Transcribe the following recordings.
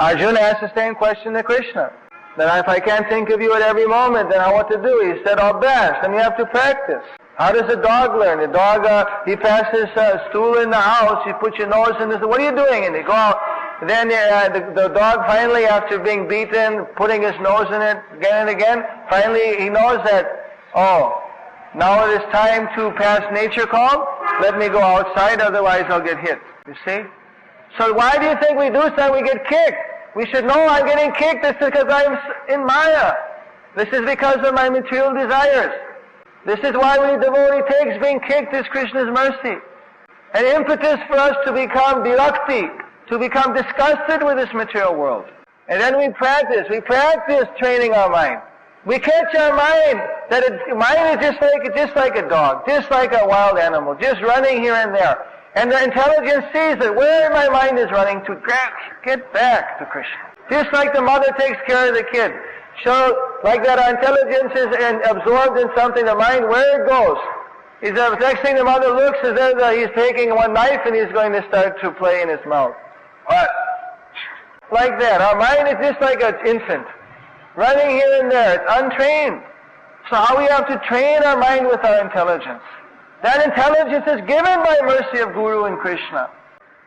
Arjuna asked the same question to Krishna. Then if I can't think of you at every moment, then what to do? He said, I'll bash. Then you have to practice. How does a dog learn? The dog, he passes stool in the house, you put your nose in this, what are you doing? And they go out. Then the dog finally, after being beaten, putting his nose in it again and again, finally he knows that, oh, now it is time to pass nature call. Let me go outside, otherwise I'll get hit. You see? So why do you think we do something? We get kicked. We should know I'm getting kicked. This is because I'm in Maya. This is because of my material desires. This is why when the devotee takes being kicked is Krishna's mercy. An impetus for us to become virakti, to become disgusted with this material world. And then we practice training our mind. We catch our mind that mind is just like a dog, just like a wild animal, just running here and there. And the intelligence sees that where my mind is running to, get back to Krishna. Just like the mother takes care of the kid. So, like that, our intelligence is absorbed in something, the mind, where it goes. The next thing the mother looks is that he's taking one knife and he's going to start to play in his mouth. But, like that, our mind is just like an infant, running here and there. It's untrained. So how we have to train our mind with our intelligence. That intelligence is given by mercy of Guru and Krishna.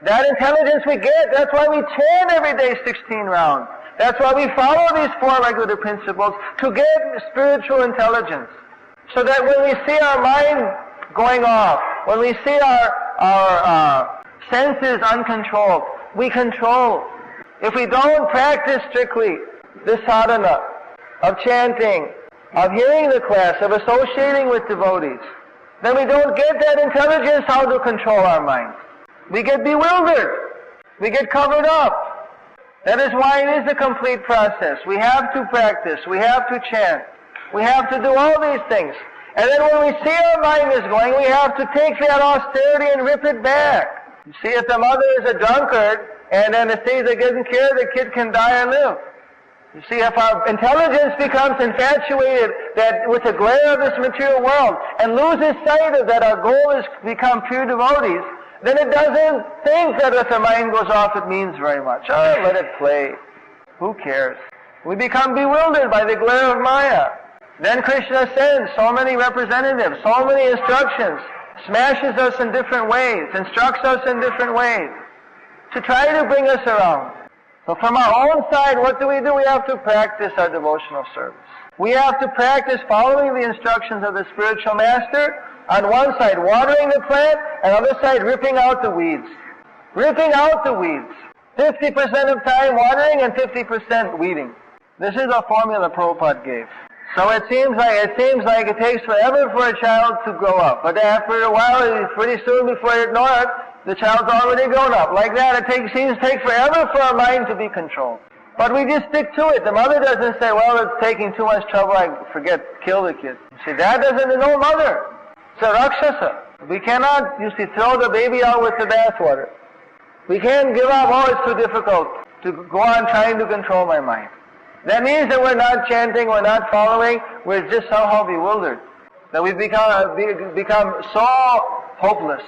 That intelligence we get, that's why we chant every day 16 rounds. That's why we follow these 4 regular principles, to get spiritual intelligence. So that when we see our mind going off, when we see our senses uncontrolled, we control. If we don't practice strictly this sadhana of chanting, of hearing the class, of associating with devotees, then we don't get that intelligence how to control our mind. We get bewildered. We get covered up. That is why it is a complete process. We have to practice. We have to chant. We have to do all these things. And then when we see our mind is going, we have to take that austerity and rip it back. You see, if the mother is a drunkard, and then it says it doesn't care, the kid can die or live. You see, if our intelligence becomes infatuated with the glare of this material world and loses sight of that our goal is to become pure devotees, then it doesn't think that if the mind goes off it means very much. Oh, let it play. Who cares? We become bewildered by the glare of Maya. Then Krishna sends so many representatives, so many instructions, smashes us in different ways, instructs us in different ways, to try to bring us around. So from our own side, what do? We have to practice our devotional service. We have to practice following the instructions of the spiritual master. On one side, watering the plant, and on the other side, ripping out the weeds. Ripping out the weeds. 50% of time watering and 50% weeding. This is a formula Prabhupada gave. So it seems like it takes forever for a child to grow up. But after a while, pretty soon before you know it, the child's already grown up. Like that, seems to take forever for our mind to be controlled. But we just stick to it. The mother doesn't say, well, it's taking too much trouble, kill the kid. You see, that doesn't, no mother. It's a Rakshasa. We cannot, throw the baby out with the bathwater. We can't give up, oh, it's too difficult to go on trying to control my mind. That means that we're not chanting, we're not following, we're just somehow bewildered. That we've become so hopeless.